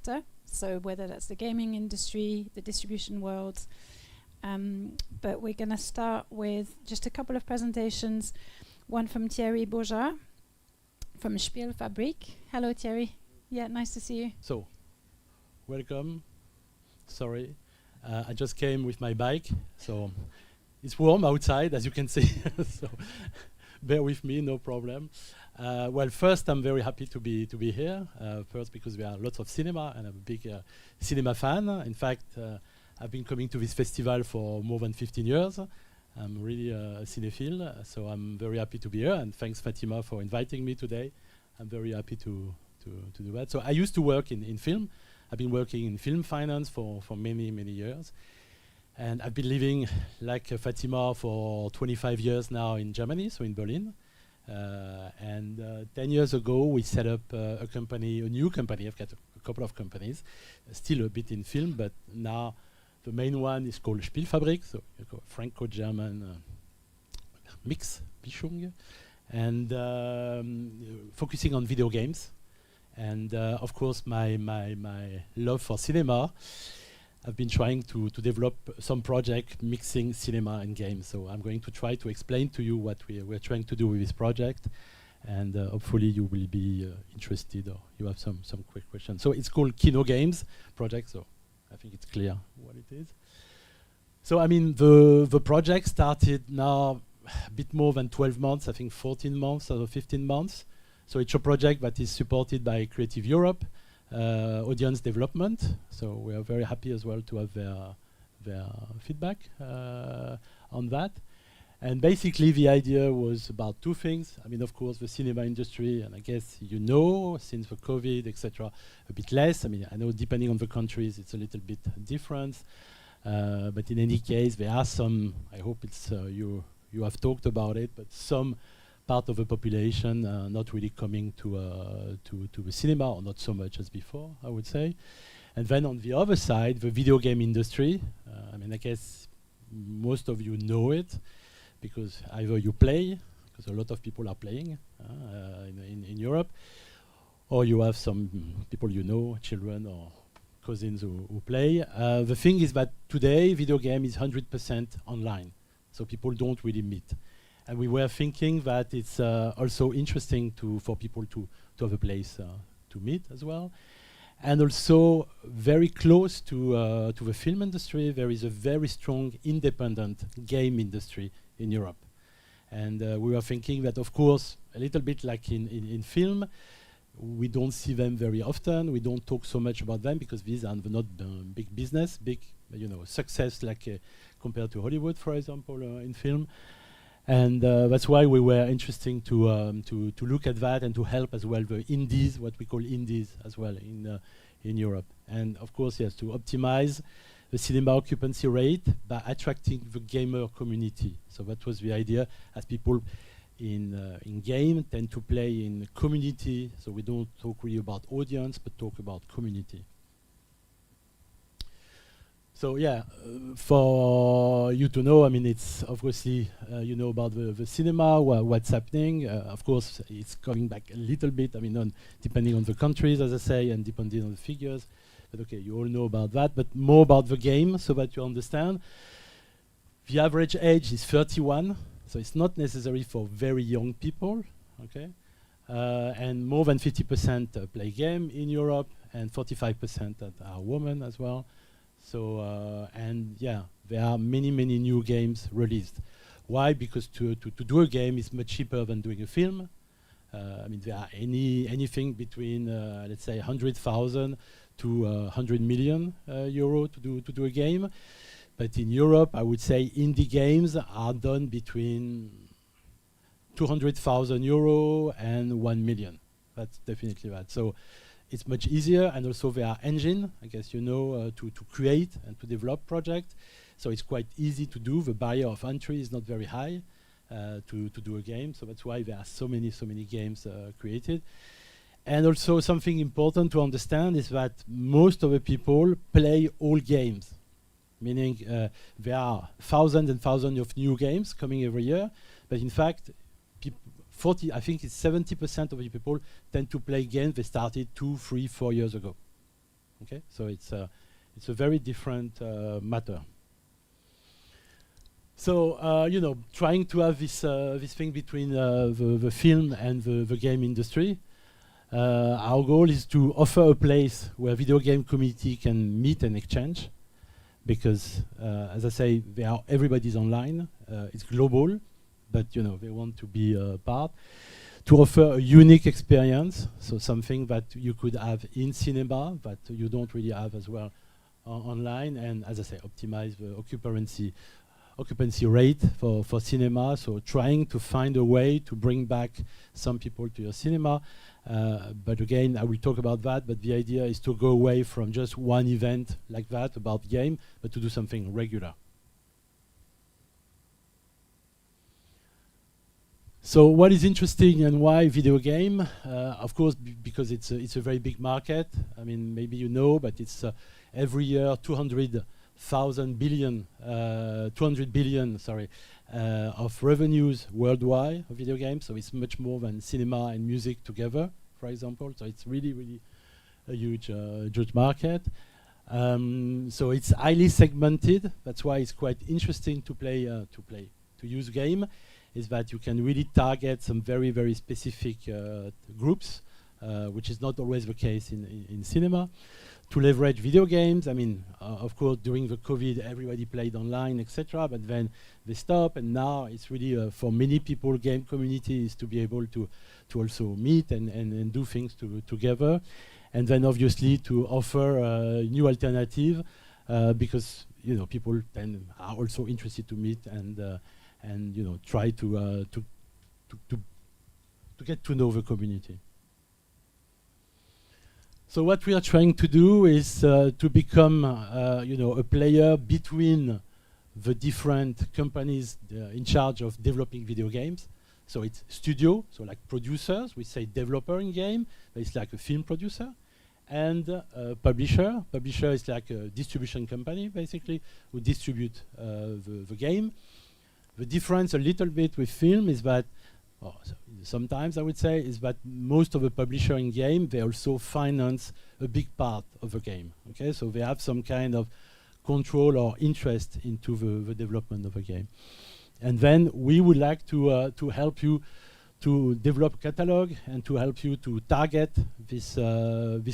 sector, so whether that's the gaming industry, the distribution world. But we're going to start with just a couple of presentations. One from Thierry Baujard from Spielfabrique. Hello, Thierry. Yeah, nice to see you. So, welcome. Sorry, I just came with my bike, so it's warm outside, as you can see. So, bear with me, no problem. Well, first, I'm very happy to be here. First, because there are lots of cinema, and I'm a big cinema fan. In fact, I've been coming to this festival for more than 15 years. I'm really a cinephile, so I'm very happy to be here. And thanks, Fatima, for inviting me today. I'm very happy to do that. So I used to work in film. I've been working in film finance for many years. And I've been living, like Fatima, for 25 years now in Germany, so in Berlin. And 10 years ago, we set up a company, a new company. I've got a couple of companies, still a bit in film, but now the main one is called Spielfabrique, so Franco-German mix, Mischung, and focusing on video games. And of course, my love for cinema. I've been trying to develop some project mixing cinema and games. So I'm going to try to explain to you what we're trying to do with this project, and hopefully you will be interested or you have some quick questions. So it's called Kino Games project. So I think it's clear what it is. So I mean, the project started now a bit more than 12 months, I think 14 months or 15 months. So it's a project that is supported by Creative Europe, audience development. So we are very happy as well to have their feedback on that. And basically the idea was about two things. I mean, of course, the cinema industry, and I guess you know, since the COVID, etc., a bit less. I mean, I know depending on the countries, it's a little bit different. But in any case, there are some, I hope it's you have talked about it, but some part of the population not really coming to the cinema, or not so much as before, I would say. And then on the other side, the video game industry. I mean, I guess most of you know it, because either you play, because a lot of people are playing in Europe, or you have some people you know, children or cousins who play. The thing is that today, video game is 100% online, so people don't really meet. And we were thinking that it's also interesting for people to have a place to meet as well. And also very close to the film industry, there is a very strong independent game industry in Europe. And we were thinking that, of course, a little bit like in film, we don't see them very often. We don't talk so much about them because these are not big business, big success like compared to Hollywood, for example, in film. And that's why we were interested to look at that and to help as well the indies, what we call indies as well in Europe. And of course, yes, to optimize the cinema occupancy rate by attracting the gamer community. So that was the idea, as people in game tend to play in community. So we don't talk really about audience, but talk about community. So yeah, for you to know, I mean, it's obviously, you know about the cinema, what's happening. Of course, it's coming back a little bit, I mean, depending on the countries, as I say, and depending on the figures. But okay, you all know about that, but more about the game so that you understand. The average age is 31, so it's not necessary for very young people, okay? And more than 50% play game in Europe, and 45% that are women as well. So, and yeah, there are many new games released. Why? Because to do a game is much cheaper than doing a film. I mean, there are anything between, let's say, 100,000 to 100 million euro to do a game. But in Europe, I would say indie games are done between 200,000 euro and 1 million. That's definitely that. So it's much easier, and also there are engines, I guess you know, to create and to develop projects. So it's quite easy to do. The barrier of entry is not very high to do a game. So that's why there are so many games created. And also something important to understand is that most of the people play all games, meaning there are thousands and thousands of new games coming every year. But in fact, I think it's 70% of the people tend to play games they started 2, 3, 4 years ago. Okay, so it's a very different matter. So you know, trying to have this thing between the film and the game industry. Our goal is to offer a place where video game community can meet and exchange, because as I say, everybody's online. It's global, but you know, they want to be part. To offer a unique experience, so something that you could have in cinema that you don't really have as well online, and as I say, optimize the occupancy rate for cinema. So trying to find a way to bring back some people to your cinema. But again, I will talk about that, but the idea is to go away from just one event like that about game, but to do something regular. So what is interesting and why video game? Of course, because it's a very big market. I mean, maybe you know, but it's every year 200 billion of revenues worldwide of video games. So it's much more than cinema and music together, for example. So it's really, really a huge market. So it's highly segmented. That's why it's quite interesting to use game. Is that you can really target some very, very specific groups, which is not always the case in cinema. To leverage video games, I mean, of course, during the COVID, everybody played online, etc. But then they stopped, and now it's really for many people, game community is to be able to also meet and do things together, and then obviously to offer a new alternative, because you know people then are also interested to meet and you know try to get to know the community. So what we are trying to do is to become you know a player between the different companies in charge of developing video games. So it's studio, so like producers, we say developer in game, but it's like a film producer, and publisher. Publisher is like a distribution company basically who distribute the game. The difference a little bit with film is that, sometimes I would say, is that most of the publisher in game, they also finance a big part of the game. Okay, so they have some kind of control or interest into the development of a game. And then we would like to help you to develop a catalog and to help you to target this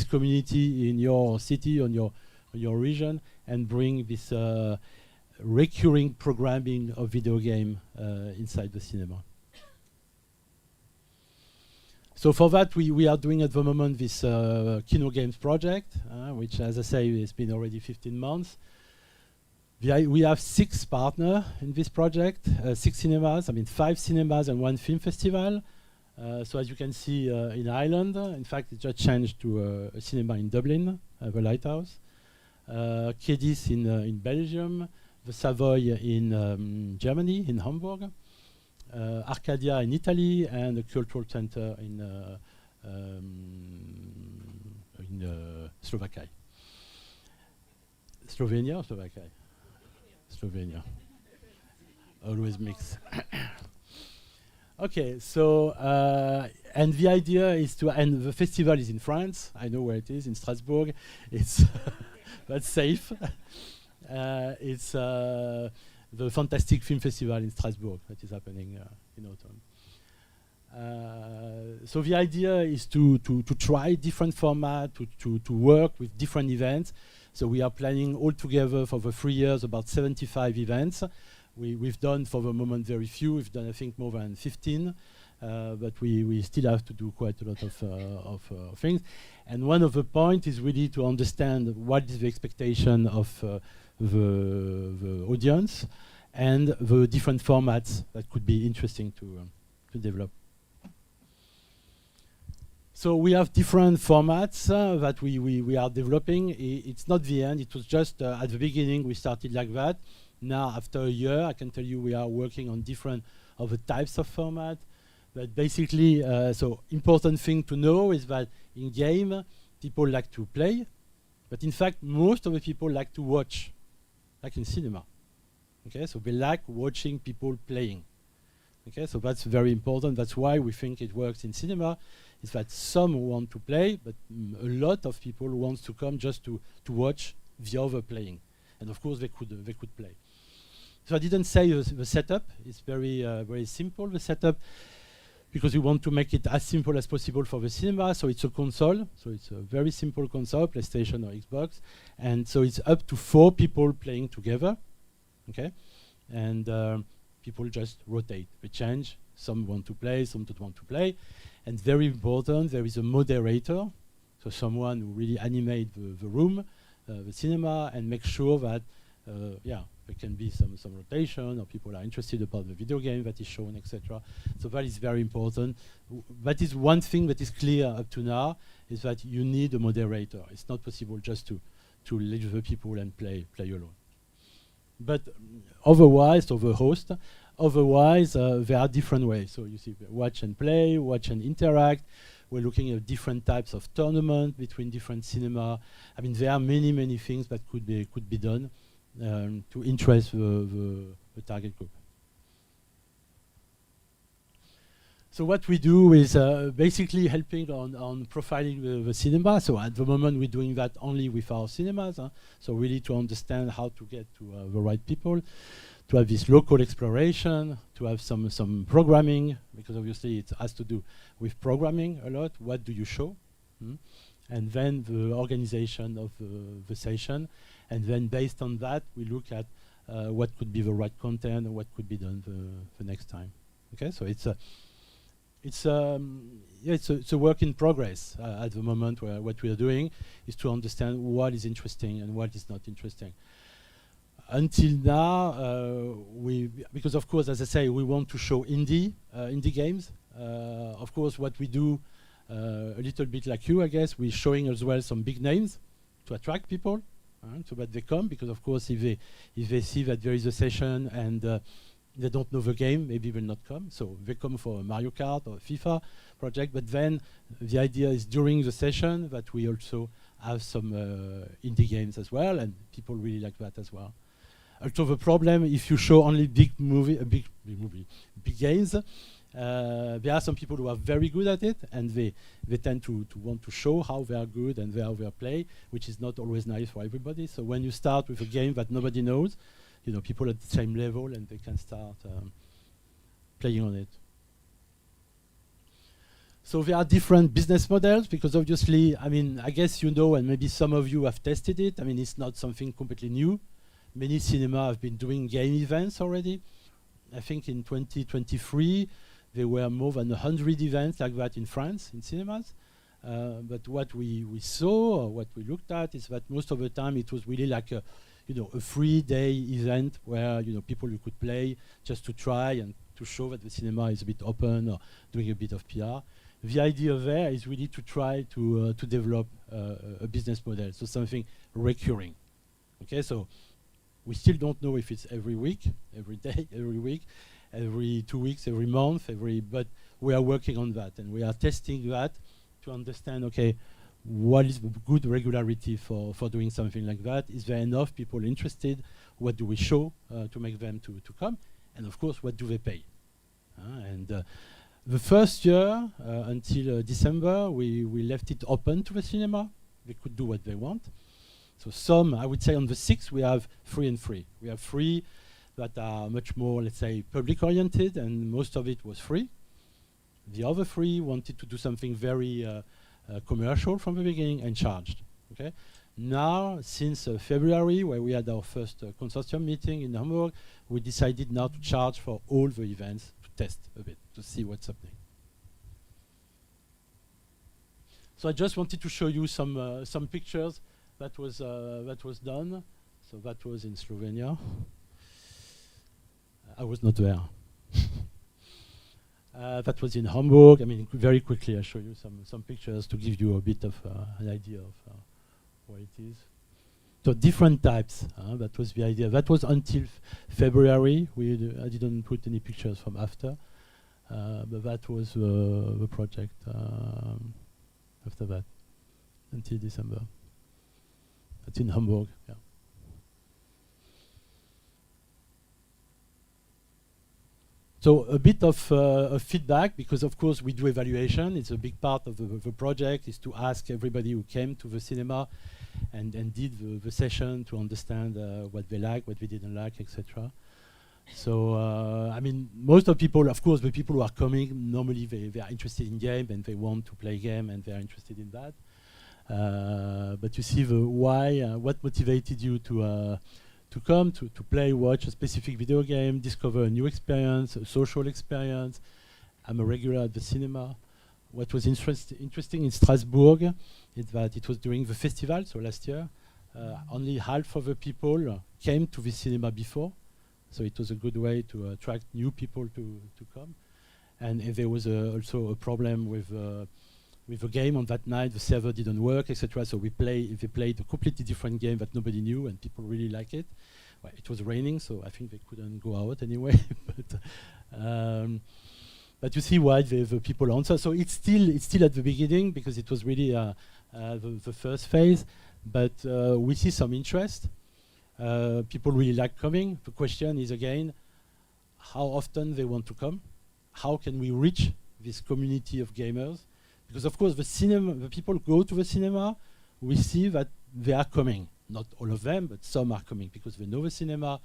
community in your city, on your region, and bring this recurring programming of video game inside the cinema. So for that, we are doing at the moment this Kino Games project, which, as I say, has been already 15 months. We have 6 partners in this project, 6 cinemas, I mean 5 cinemas and 1 film festival. So as you can see in Ireland, in fact, it just changed to a cinema in Dublin, the Lighthouse. Kedis in Belgium, the Savoy in Germany, in Hamburg, Arcadia in Italy, and the Cultural Center in Slovakia. Slovenia or Slovakia? Slovenia. Always mix. Okay, so and the idea is to, and the festival is in France. I know where it is, in Strasbourg. It's that's safe. It's the Fantastic Film Festival in Strasbourg that is happening in autumn. So the idea is to try different formats, to work with different events. So we are planning altogether for the 3 years about 75 events. We've done for the moment very few. We've done I think more than 15, but we still have to do quite a lot of things. And one of the points is really to understand what is the expectation of the audience and the different formats that could be interesting to develop. So we have different formats that we are developing. It's not the end. It was just at the beginning we started like that. Now after a year, I can tell you we are working on different of the types of format. But basically, so important thing to know is that in game, people like to play, but in fact, most of the people like to watch, like in cinema. Okay, so they like watching people playing. Okay, so that's very important. That's why we think it works in cinema. is that some want to play, but a lot of people want to come just to watch the other playing. And of course, they could play. So I didn't say the setup. It's very simple, the setup, because we want to make it as simple as possible for the cinema. So it's a console. So it's a very simple console, PlayStation or Xbox. And so it's up to 4 people playing together. Okay? And people just rotate. They change. Some want to play, some don't want to play. And very important, there is a moderator. So someone who really animates the room, the cinema, and make sure that, there can be some rotation, or people are interested about the video game that is shown, etc. So that is very important. That is one thing that is clear up to now, is that you need a moderator. It's not possible just to leave the people and play alone. But otherwise, there are different ways. So you see, watch and play, watch and interact. We're looking at different types of tournament between different cinema. I mean, there are many things that could be done to interest the target group. So what we do is basically helping on profiling the cinema. So at the moment, we're doing that only with our cinemas. So really to understand how to get to the right people, to have this local exploration, to have some programming, because obviously it has to do with programming a lot. What do you show? And then the organization of the session. And then based on that, we look at what could be the right content and what could be done the next time. Okay, so it's a work in progress at the moment, where what we are doing is to understand what is interesting and what is not interesting. Until now, because of course, as I say, we want to show indie games. Of course, what we do, a little bit like you, I guess, we're showing as well some big names to attract people, so that they come. Because of course, if they see that there is a session and they don't know the game, maybe will not come. So they come for a Mario Kart or a FIFA project. But then the idea is during the session that we also have some indie games as well, and people really like that as well. Also, the problem, if you show only big games, there are some people who are very good at it, and they tend to want to show how they are good and how they play, which is not always nice for everybody. So when you start with a game that nobody knows, people at the same level, and they can start playing on it. So there are different business models, because obviously, I mean, I guess you know, and maybe some of you have tested it. I mean, it's not something completely new. Many cinema have been doing game events already. I think in 2023, there were more than 100 events like that in France, in cinemas. But what we saw, or what we looked at, is that most of the time it was really like a 3-day event where people you could play just to try and to show that the cinema is a bit open, or doing a bit of PR. The idea there is really to try to develop a business model, so something recurring. Okay, so we still don't know if it's every week, every day, every week, every 2 weeks, every month, but we are working on that, and we are testing that to understand, okay, what is the good regularity for doing something like that? Is there enough people interested? What do we show to make them to come? And of course, what do they pay? The first year, until December, we left it open to the cinema. They could do what they want. So some, I would say on the 6th, we have free and free. We have free that are much more, let's say, public-oriented, and most of it was free. The other 3 wanted to do something very commercial from the beginning and charged. Okay. Now, since February, where we had our first consortium meeting in Hamburg, we decided now to charge for all the events to test a bit, to see what's happening. So I just wanted to show you some pictures that was done. So that was in Slovenia. I was not there. That was in Hamburg. I mean, very quickly, I'll show you some pictures to give you a bit of an idea of what it is. So different types. That was the idea. That was until February. I didn't put any pictures from after, but that was the project after that, until December. That's in Hamburg. Yeah. So So a bit of feedback, because of course we do evaluation. It's a big part of the project, is to ask everybody who came to the cinema and did the session to understand what they like, what they didn't like, etc. So I mean, most of people, of course, the people who are coming, normally they are interested in game and they want to play game and they are interested in that. But you see the why, what motivated you to come, to play, watch a specific video game, discover a new experience, a social experience. I'm a regular at the cinema. What was interesting in Strasbourg is that it was during the festival, so last year, only half of the people came to the cinema before. So it was a good way to attract new people to come. And if there was also a problem with the game on that night, the server didn't work, etc. So they played a completely different game that nobody knew, and people really like it. Well, it was raining, so I think they couldn't go out anyway. But you see why the people answer. So it's still at the beginning, because it was really the first phase. But we see some interest. People really like coming. The question is again, how often they want to come? How can we reach this community of gamers? Because of course the people go to the cinema, we see that they are coming. Not all of them, but some are coming because they know the cinema,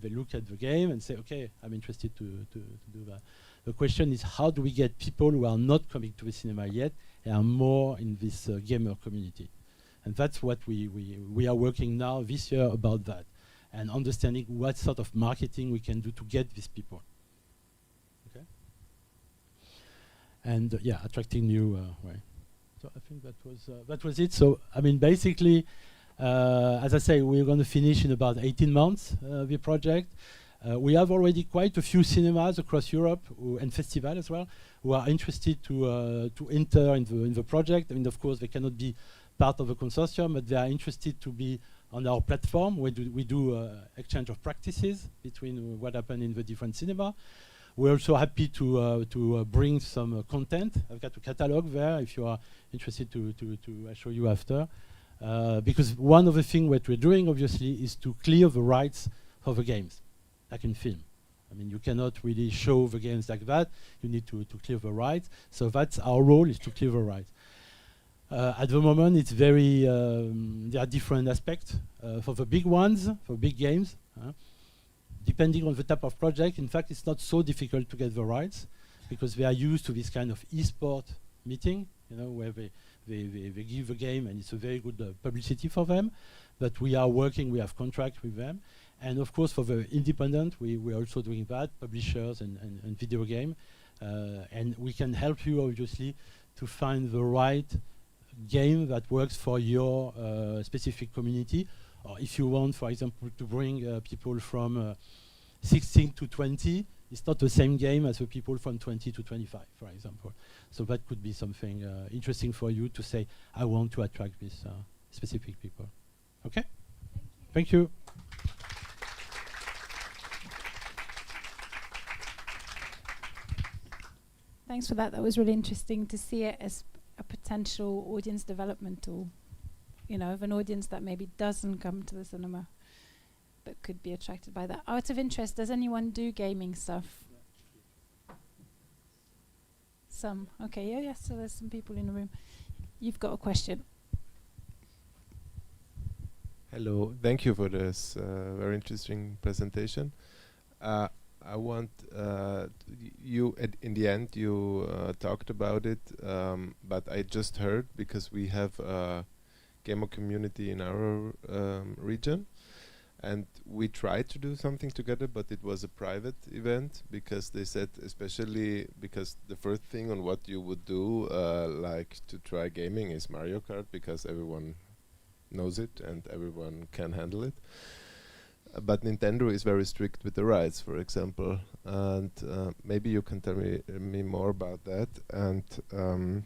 they look at the game and say, okay, I'm interested to do that. The question is, how do we get people who are not coming to the cinema yet and are more in this gamer community? And that's what we are working now this year about that, and understanding what sort of marketing we can do to get these people. Okay. And yeah, attracting new way. So I think that was it. So I mean, basically, as I say, we're going to finish in about 18 months the project. We have already quite a few cinemas across Europe and festivals as well who are interested to enter in the project. I mean, of course, they cannot be part of a consortium, but they are interested to be on our platform. We do exchange of practices between what happened in the different cinema. We're also happy to bring some content. I've got a catalog there if you are interested to I'll show you after. Because one of the things what we're doing, obviously, is to clear the rights for the games, like in film. I mean, you cannot really show the games like that. You need to clear the rights. So that's our role, is to clear the rights. At the moment, it's very, there are different aspects. For the big ones, for big games, depending on the type of project, in fact, it's not so difficult to get the rights because they are used to this kind of e-sport meeting, you know, where they give a game and it's a very good publicity for them. But we are working, we have contracts with them. And of course, for the independent, we're also doing that, publishers and video game. And we can help you, obviously, to find the right game that works for your specific community. Or if you want, for example, to bring people from 16 to 20, it's not the same game as the people from 20 to 25, for example. So that could be something interesting for you to say, I want to attract these specific people. Okay? Thank you. Thanks for that. That was really interesting to see it as a potential audience development tool, you know, of an audience that maybe doesn't come to the cinema but could be attracted by that. Out of interest, does anyone do gaming stuff? Some. Okay, yeah, so there's some people in the room. You've got a question. Hello, thank you for this very interesting presentation. I want you in the end you talked about it, but I just heard, because we have a gamer community in our region, and we tried to do something together, but it was a private event, because they said, especially because the first thing on what you would do like to try gaming is Mario Kart, because everyone knows it and everyone can handle it. But Nintendo is very strict with the rights, for example, and maybe you can tell me more about that. And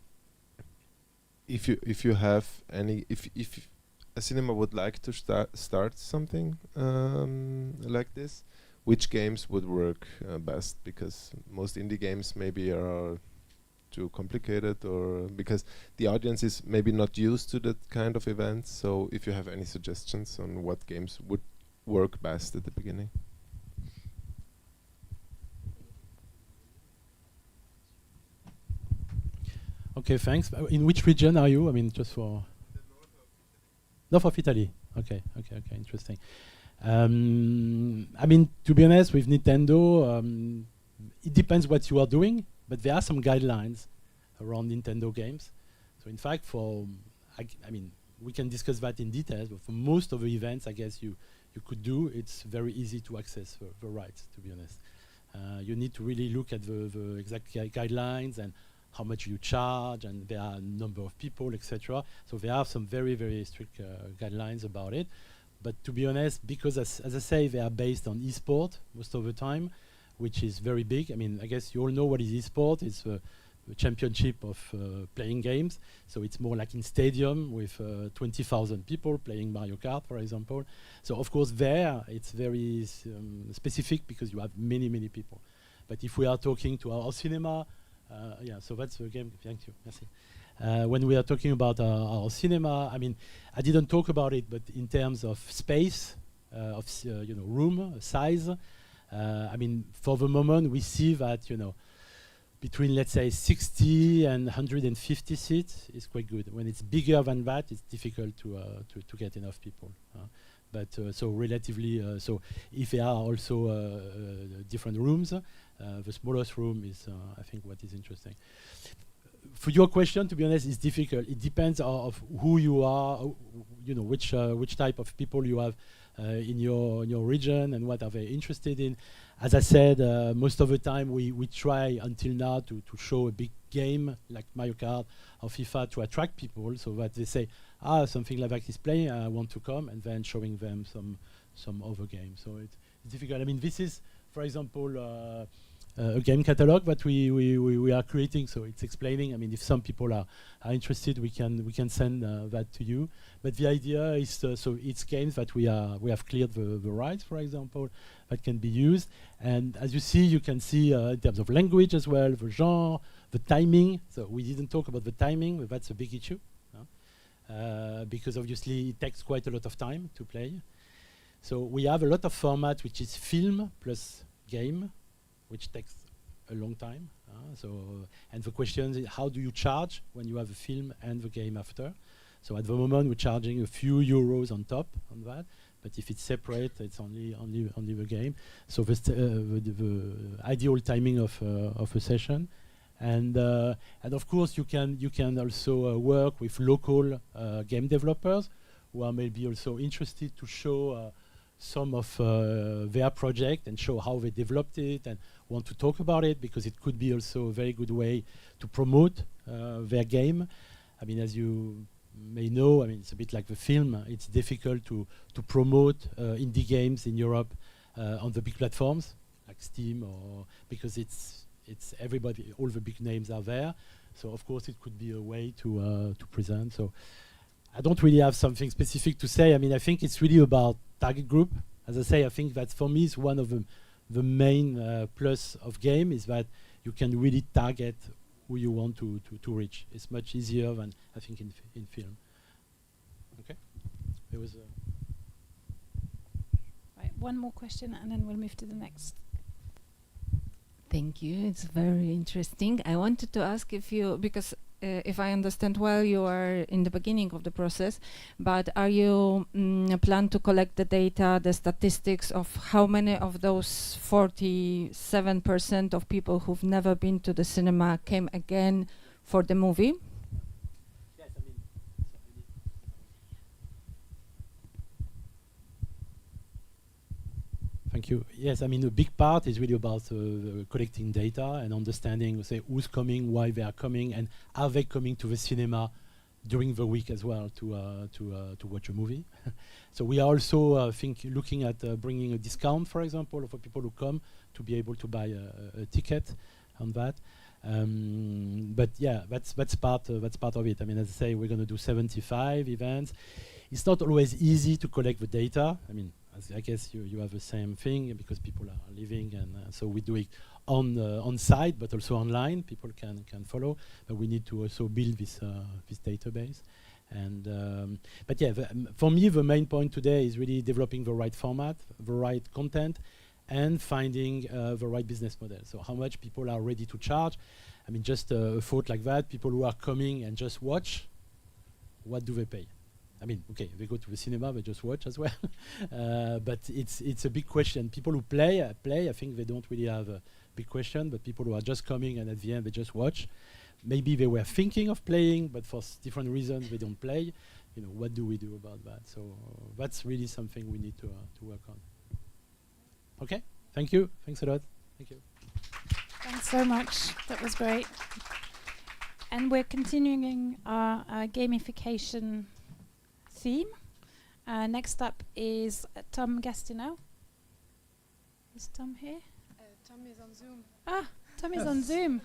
if you have any, if a cinema would like to start something like this, which games would work best? Because most indie games maybe are too complicated, or because the audience is maybe not used to that kind of events. So if you have any suggestions on what games would work best at the beginning. Okay, thanks. In which region are you? I mean, just for north of Italy. Okay, interesting. I mean, to be honest, with Nintendo, it depends what you are doing, but there are some guidelines around Nintendo games. So in fact, I mean, we can discuss that in detail, but for most of the events, I guess you could do, it's very easy to access the rights, to be honest. You need to really look at the exact guidelines and how much you charge, and there are a number of people, etc. So there are some very, very strict guidelines about it. But to be honest, because as I say, they are based on e-sport most of the time, which is very big. I mean, I guess you all know what is e-sport. It's the championship of playing games. So it's more like in stadium with 20,000 people playing Mario Kart, for example. So of course there, it's very specific because you have many, many people. But if we are talking to our cinema, yeah, so that's the game. Thank you. Merci. When we are talking about our cinema, I mean, I didn't talk about it, but in terms of space, room size, I mean, for the moment, we see that between, let's say, 60 and 150 seats is quite good. When it's bigger than that, it's difficult to get enough people. But so relatively, so if there are also different rooms, the smallest room is, I think, what is interesting. For your question, to be honest, it's difficult. It depends of who you are, which type of people you have in your region and what are they interested in. As I said, most of the time we try until now to show a big game like Mario Kart or FIFA to attract people, so that they say, something like that is playing, I want to come, and then showing them some other games. So it's difficult. I mean, this is, for example, a game catalog that we are creating, so it's explaining. I mean, if some people are interested, we can send that to you. But the idea is so it's games that we have cleared the rights, for example, that can be used. And as you see, you can see in terms of language as well, the genre, the timing. So we didn't talk about the timing, but that's a big issue because obviously it takes quite a lot of time to play. So we have a lot of format which is film plus game, which takes a long time. And the question is, how do you charge when you have a film and the game after? So at the moment, we're charging a few euros on top on that. But if it's separate, it's only the game. So the ideal timing of a session, and of course you can also work with local game developers who are maybe also interested to show some of their project and show how they developed it and want to talk about it, because it could be also a very good way to promote their game. I mean, as you may know, I mean, it's a bit like the film. It's difficult to promote indie games in Europe on the big platforms like Steam, or because it's everybody, all the big names are there. So of course it could be a way to present. So I don't really have something specific to say. I mean, I think it's really about target group. As I say, I think that for me is one of the main plus of game, is that you can really target who you want to reach. It's much easier than I think in film. Okay, there was right, one more question and then we'll move to the next. Thank you. It's very interesting. I wanted to ask if you, because if I understand well, you are in the beginning of the process, but are you plan to collect the data, the statistics of how many of those 47% of people who've never been to the cinema came again for the movie? Yes, I mean, thank you. Yes, I mean, a big part is really about collecting data and understanding, say, who's coming, why they are coming, and are they coming to the cinema during the week as well to watch a movie. So we are also looking at bringing a discount, for example, for people who come to be able to buy a ticket on that. But yeah, that's part of it. I mean, as I say, we're going to do 75 events. It's not always easy to collect the data. I mean, I guess you have the same thing because people are living, and so we do it on site, but also online. People can follow, but we need to also build this database. And but yeah, for me, the main point today is really developing the right format, the right content, and finding the right business model. So how much people are ready to charge. I mean, just a thought like that, people who are coming and just watch, what do they pay? I mean, okay, they go to the cinema, they just watch as well. But it's a big question. People who play, I think they don't really have a big question, but people who are just coming and at the end they just watch, maybe they were thinking of playing, but for different reasons they don't play. You know, what do we do about that? So that's really something we need to work on. Okay, thank you. Thanks a lot. Thank you. Thanks so much. That was great. And we're continuing our gamification theme. Next up is Tom Gastinel. Is Tom here? Tom is on Zoom. Ah, Tom is on Zoom.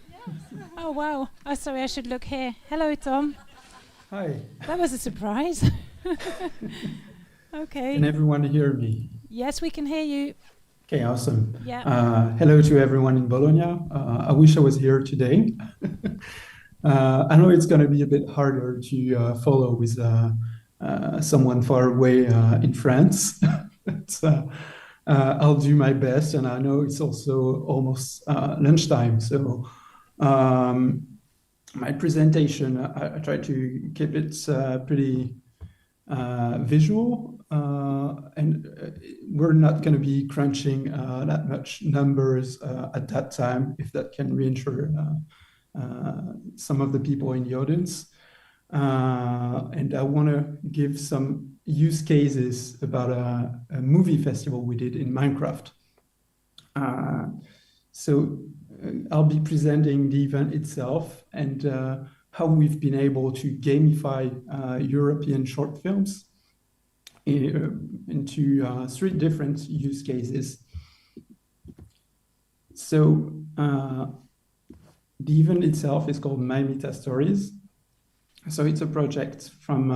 Oh, wow. Oh, sorry, I should look here. Hello, Tom. Hi. That was a surprise. Okay. Can everyone hear me? Yes, we can hear you. Okay, awesome. Yeah. Hello to everyone in Bologna. I wish I was here today. I know it's going to be a bit harder to follow with someone far away in France. But, I'll do my best, and I know it's also almost lunchtime. So my presentation, I try to keep it pretty visual, and we're not going to be crunching that much numbers at that time, if that can reassure some of the people in the audience. And I want to give some use cases about a movie festival we did in Minecraft. So I'll be presenting the event itself and how we've been able to gamify European short films into 3 different use cases. So the event itself is called MyMetaStories. So it's a project from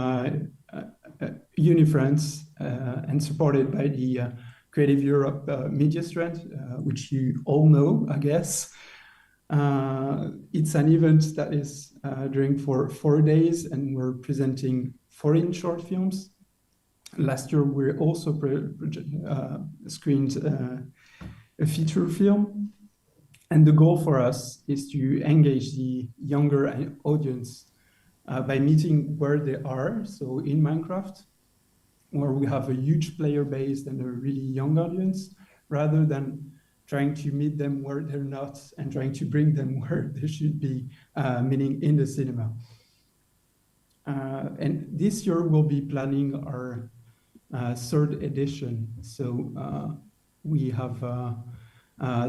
UniFrance and supported by the Creative Europe media strand, which you all know, I guess. It's an event that is during for 4 days, and we're presenting 14 short films. Last year, we also screened a feature film. And the goal for us is to engage the younger audience by meeting where they are. So in Minecraft, where we have a huge player base and a really young audience, rather than trying to meet them where they're not and trying to bring them where they should be, meaning in the cinema. And this year we'll be planning our 3rd edition. So we have,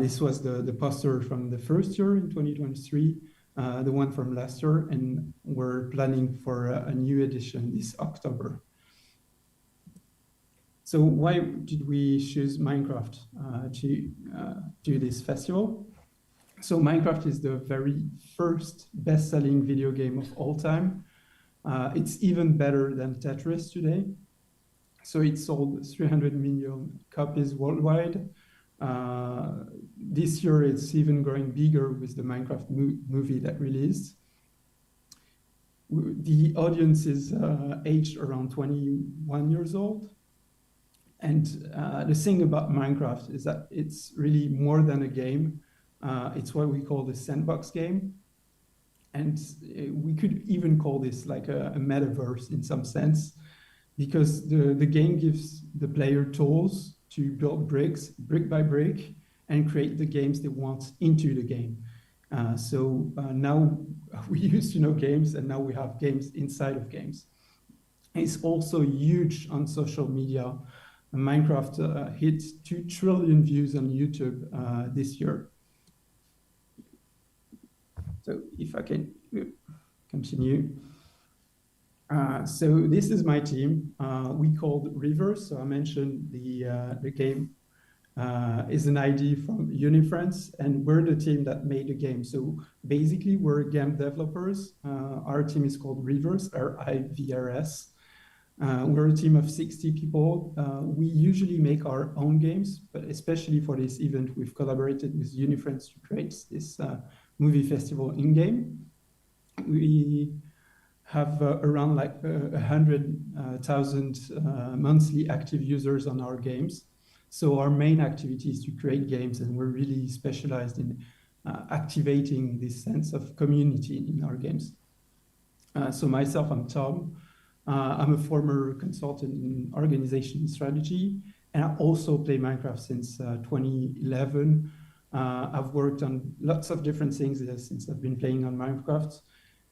this was the poster from the first year in 2023, the one from last year, and we're planning for a new edition this October. So why did we choose Minecraft to do this festival? So Minecraft is the very first best-selling video game of all time. It's even better than Tetris today. So it sold 300 million copies worldwide. This year it's even growing bigger with the Minecraft movie that released. The audience is aged around 21 years old. And the thing about Minecraft is that it's really more than a game. It's what we call the sandbox game. And we could even call this like a metaverse in some sense, because the game gives the player tools to build bricks, brick by brick, and create the games they want into the game. So now we used to know games, and now we have games inside of games. It's also huge on social media. Minecraft hit 2 trillion views on YouTube this year. So if I can continue. So this is my team. We called RIVRS. So I mentioned the game is an ID from UniFrance, and we're the team that made the game. So basically, we're game developers. Our team is called RIVRS, RIVRS. We're a team of 60 people. We usually make our own games, but especially for this event, we've collaborated with UniFrance to create this movie festival in-game. We have around like 100,000 monthly active users on our games. So our main activity is to create games, and we're really specialized in activating this sense of community in our games. So myself, I'm Tom. I'm a former consultant in organization strategy, and I also play Minecraft since 2011. I've worked on lots of different things since I've been playing on Minecraft.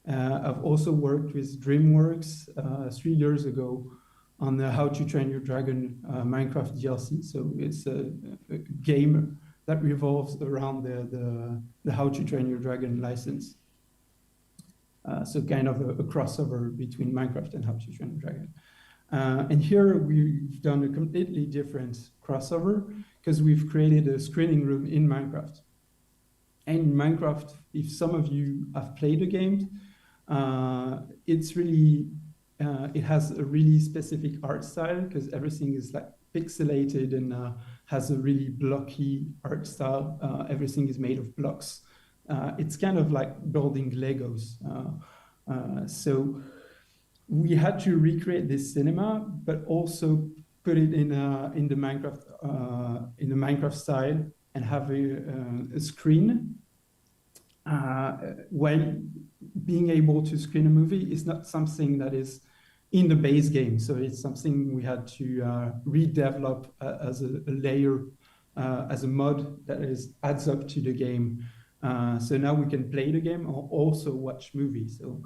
I've also worked with DreamWorks 3 years ago on the How to Train Your Dragon Minecraft DLC. So it's a game that revolves around the How to Train Your Dragon license. So kind of a crossover between Minecraft and How to Train Your Dragon. And here we've done a completely different crossover because we've created a screening room in Minecraft. And in Minecraft, if some of you have played the game, it's really, it has a really specific art style because everything is like pixelated and has a really blocky art style. Everything is made of blocks. It's kind of like building Legos. So we had to recreate this cinema, but also put it in the Minecraft style and have a screen. While being able to screen a movie is not something that is in the base game, so it's something we had to redevelop as a layer, as a mod that adds up to the game. So now we can play the game or also watch movies. So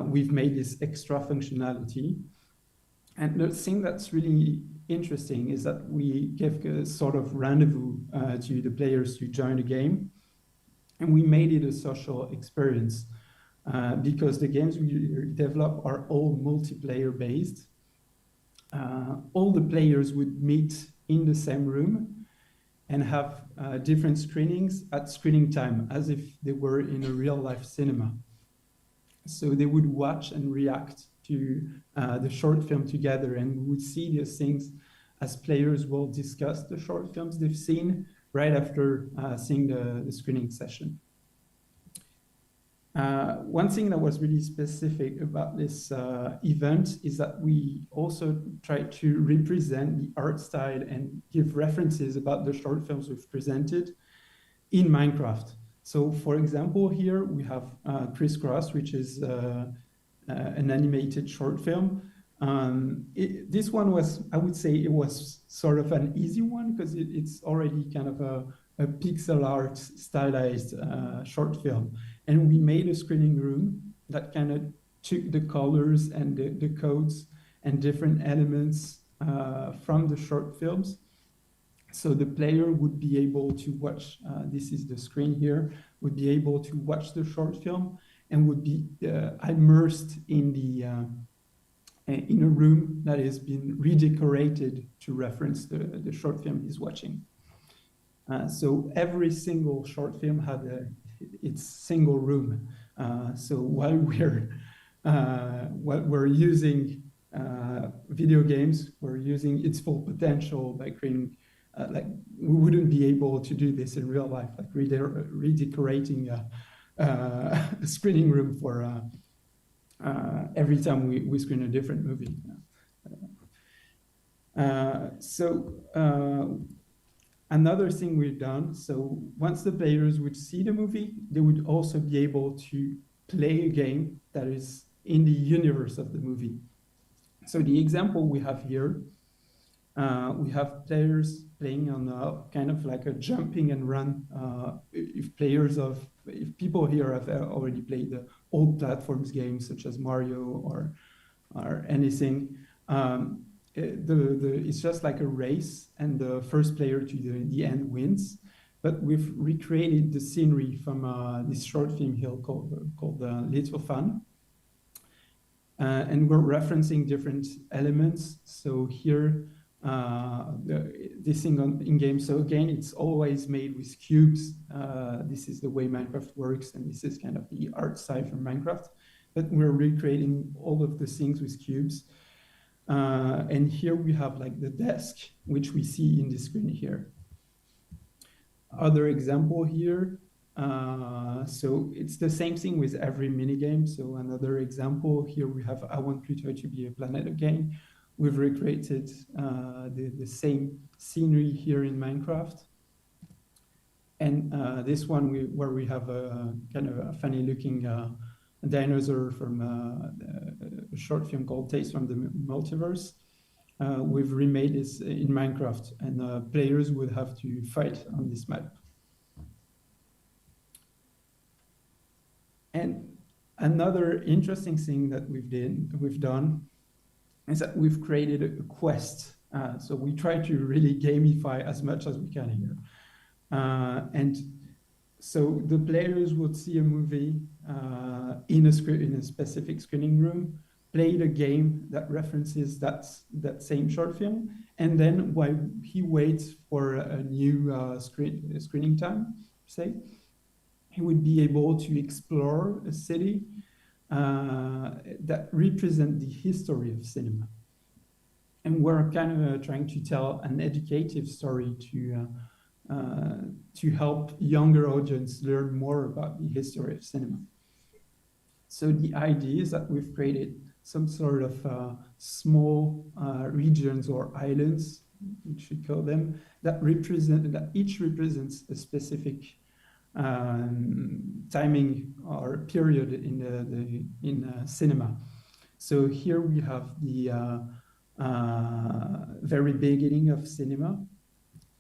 we've made this extra functionality. And the thing that's really interesting is that we give a sort of rendezvous to the players to join the game. And we made it a social experience because the games we develop are all multiplayer based. All the players would meet in the same room and have different screenings at screening time, as if they were in a real life cinema. So they would watch and react to the short film together, and we would see these things as players will discuss the short films they've seen right after seeing the screening session. One thing that was really specific about this event is that we also tried to represent the art style and give references about the short films we've presented in Minecraft. So for example, here we have Crisscross, which is an animated short film. This one was, I would say it was sort of an easy one because it's already kind of a pixel art stylized short film. And we made a screening room that kind of took the colors and the codes and different elements from the short films. So the player would be able to watch, this is the screen here, would be able to watch the short film and would be immersed in in a room that has been redecorated to reference the short film he's watching. So every single short film had its single room. So while we're using video games, we're using its full potential by creating, like we wouldn't be able to do this in real life, like redecorating a screening room for every time we screen a different movie. Another thing we've done, so once the players would see the movie, they would also be able to play a game that is in the universe of the movie. So the example we have here, we have players playing on kind of like a jumping and run. If people here have already played the old platforms games such as Mario or anything, it's just like a race, and the first player to the end wins. But we've recreated the scenery from this short film here called Little Fun. And we're referencing different elements. So here, this thing in game. So again, it's always made with cubes. This is the way Minecraft works, and this is kind of the art side from Minecraft. But we're recreating all of the things with cubes. And here we have like the desk, which we see in the screen here. Other example here. So it's the same thing with every minigame. So another example here we have I Want Pluto to Be a Planet Again. We've recreated the same scenery here in Minecraft. And this one where we have a kind of a funny looking dinosaur from a short film called Tales from the Multiverse. We've remade this in Minecraft, and players would have to fight on this map. And another interesting thing that we've done is that we've created a quest. So we try to really gamify as much as we can here. And so the players would see a movie in a specific screening room, play the game that references that same short film, and then while he waits for a new screening time, say, he would be able to explore a city that represent the history of cinema. And we're kind of trying to tell an educative story to help younger audience learn more about the history of cinema. So the idea is that we've created some sort of small regions or islands, we should call them, that each represents a specific timing or period in cinema. So here we have the very beginning of cinema.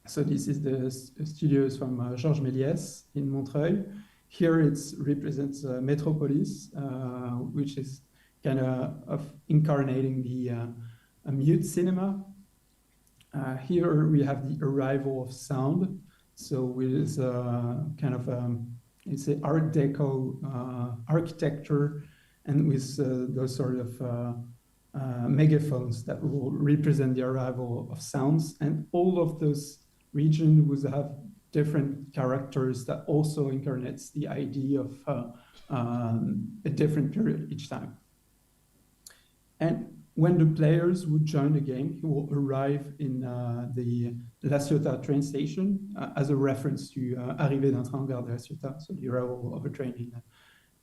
So this is the studios from Georges Méliès in Montreuil. Here it represents Metropolis, which is kind of incarnating the mute cinema. Here we have the arrival of sound. So with kind of it's an Art Deco architecture, and with those sort of megaphones that will represent the arrival of sounds, and all of those regions would have different characters that also incarnates the idea of a different period each time. And when the players would join the game, he will arrive in the La Ciotat train station as a reference to Arrivée d'un train en gare de La Ciotat, so the arrival of a train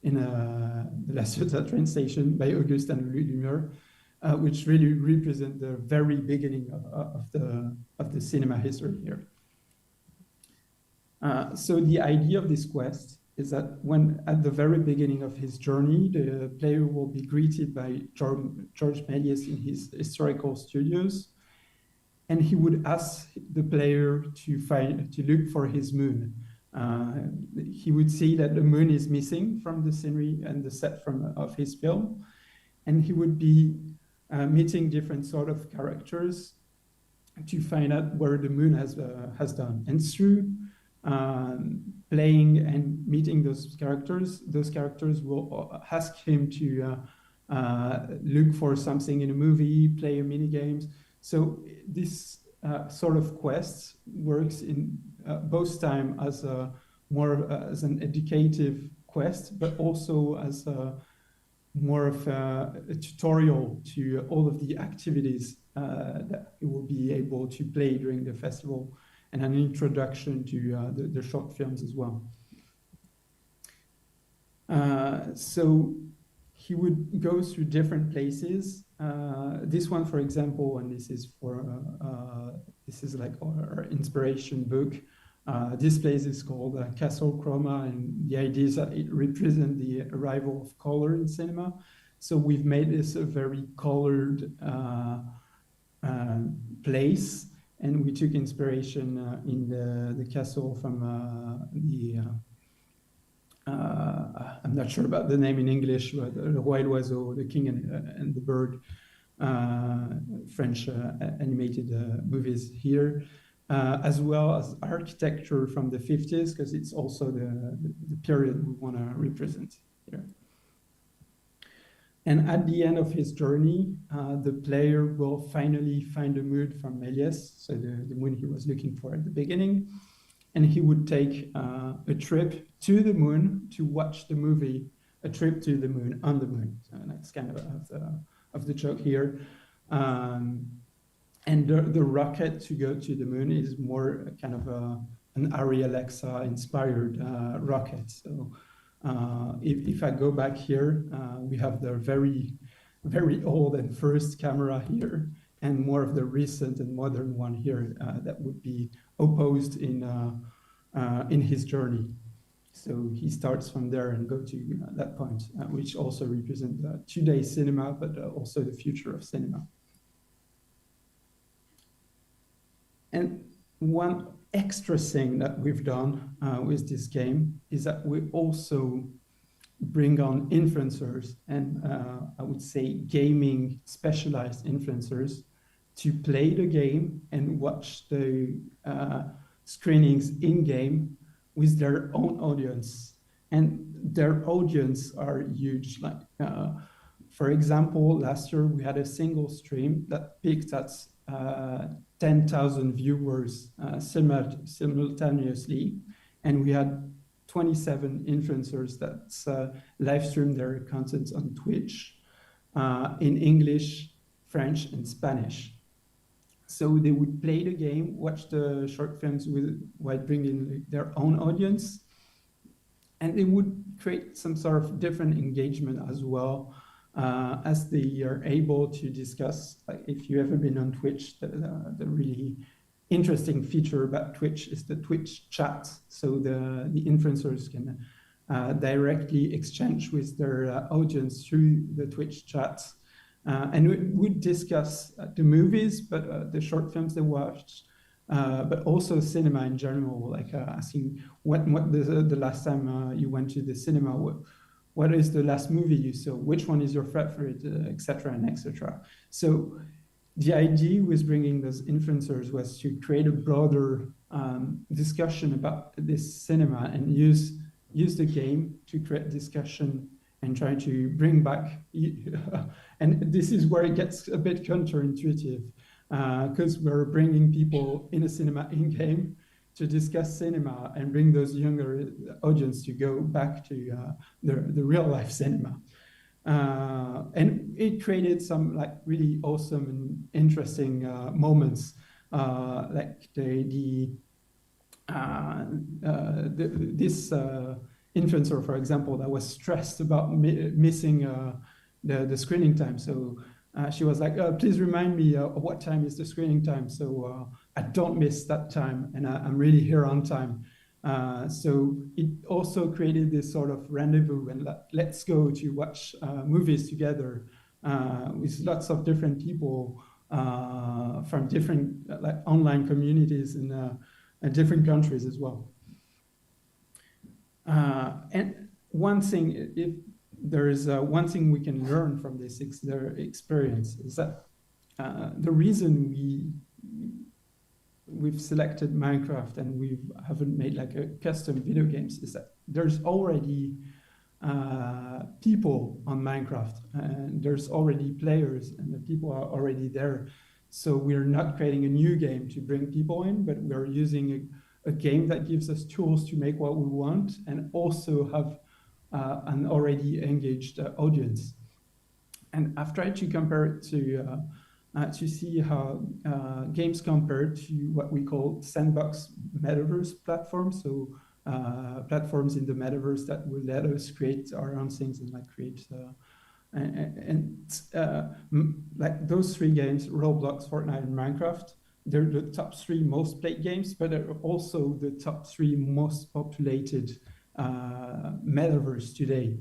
in the La Ciotat train station by Augustin Lumière, which really represent the very beginning of the cinema history here. So the idea of this quest is that when at the very beginning of his journey, the player will be greeted by Georges Méliès in his historical studios, and he would ask the player to look for his moon. He would see that the moon is missing from the scenery and the set of his film, and he would be meeting different sort of characters to find out where the moon has done. And through playing and meeting those characters will ask him to look for something in a movie, play a mini games. So this sort of quest works in both time as as an educative quest, but also as more of a tutorial to all of the activities that he will be able to play during the festival, and an introduction to the short films as well. So he would go through different places. This one, for example, and this is like our inspiration book. This place is called Castle Chroma, and the idea is that it represents the arrival of color in cinema. So we've made this a very colored place, and we took inspiration in the castle from I'm not sure about the name in English, but Le Roi et l'Oiseau, The King and the Bird, French animated movies here, as well as architecture from the 50s, because it's also the period we want to represent here. And at the end of his journey, the player will finally find a moon from Méliès, so the moon he was looking for at the beginning, and he would take a trip to the moon to watch the movie, A Trip to the Moon on the Moon. So that's kind of the joke here. And the rocket to go to the moon is more kind of an Arri Alexa inspired rocket. So if I go back here, we have the very, very old and first camera here, and more of the recent and modern one here that would be opposed in in his journey. So he starts from there and go to that point, which also represents today's cinema, but also the future of cinema. And one extra thing that we've done with this game is that we also bring on influencers and I would say gaming specialized influencers to play the game and watch the screenings in-game with their own audience. And their audience are huge. Like, for example, last year we had a single stream that peaked at 10,000 viewers simultaneously, and we had 27 influencers that live streamed their content on Twitch in English, French, and Spanish. So they would play the game, watch the short films while bringing their own audience, and they would create some sort of different engagement as well, as they are able to discuss. Like, if you've ever been on Twitch, the really interesting feature about Twitch is the Twitch chat. So the influencers can directly exchange with their audience through the Twitch chat. And we would discuss the movies, but the short films they watched, but also cinema in general, like asking what the last time you went to the cinema, what is the last movie you saw, which one is your favorite, etc. and etc. So the idea with bringing those influencers was to create a broader discussion about this cinema and use the game to create discussion and try to bring back, and this is where it gets a bit counterintuitive, because we're bringing people in a cinema in-game to discuss cinema and bring those younger audience to go back to the real life cinema. And it created some like really awesome and interesting moments, like this influencer, for example, that was stressed about missing the screening time. So she was like, please remind me what time is the screening time, so I don't miss that time and I'm really here on time. So it also created this sort of rendezvous and let's go to watch movies together with lots of different people from different like online communities in different countries as well. And one thing, if there is one thing we can learn from this their experience, is that the reason we've selected Minecraft and we haven't made like a custom video games is that there's already people on Minecraft and there's already players and the people are already there. So we're not creating a new game to bring people in, but we're using a game that gives us tools to make what we want and also have an already engaged audience. And I've tried to compare it to see how games compare to what we call sandbox metaverse platforms. So platforms in the metaverse that will let us create our own things and like create like those three games, Roblox, Fortnite, and Minecraft. They're the top three most played games, but they're also the top three most populated metaverse today.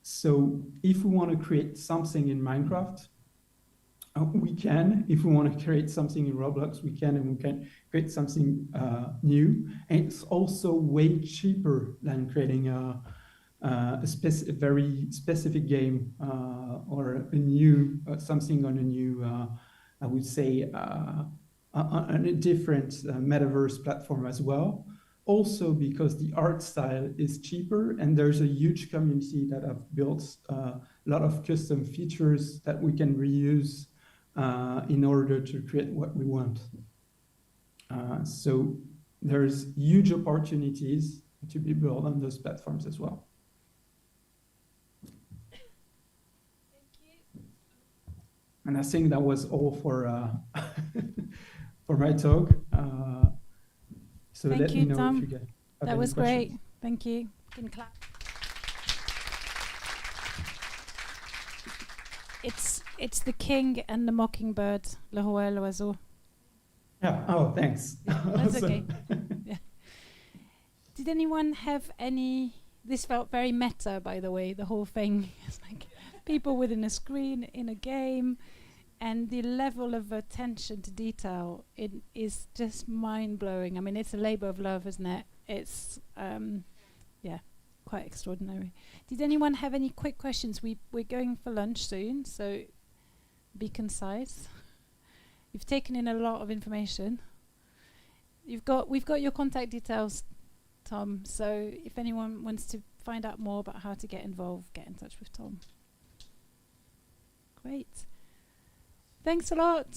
So if we want to create something in Minecraft, we can. If we want to create something in Roblox, we can, and we can create something new. And it's also way cheaper than creating a very specific game or a new something on a new, I would say, on a different metaverse platform as well. Also because the art style is cheaper and there's a huge community that have built a lot of custom features that we can reuse in order to create what we want. So there's huge opportunities to be built on those platforms as well. And I think that was all for for my talk. So Thank let you, me know Tom. if you get That was great. Thank you. You can clap. It's the king and the mockingbird, le roi et l'oiseau. Yeah. Oh, thanks. That's okay. Yeah. Did anyone have any? This felt very meta, by the way. The whole thing is like people within a screen in a game, and the level of attention to detail is just mind blowing. I mean, it's a labour of love, isn't it? It's quite extraordinary. Did anyone have any quick questions? We're going for lunch soon, so be concise. You've taken in a lot of information. We've got your contact details, Tom. So if anyone wants to find out more about how to get involved, get in touch with Tom. Great. Thanks a lot.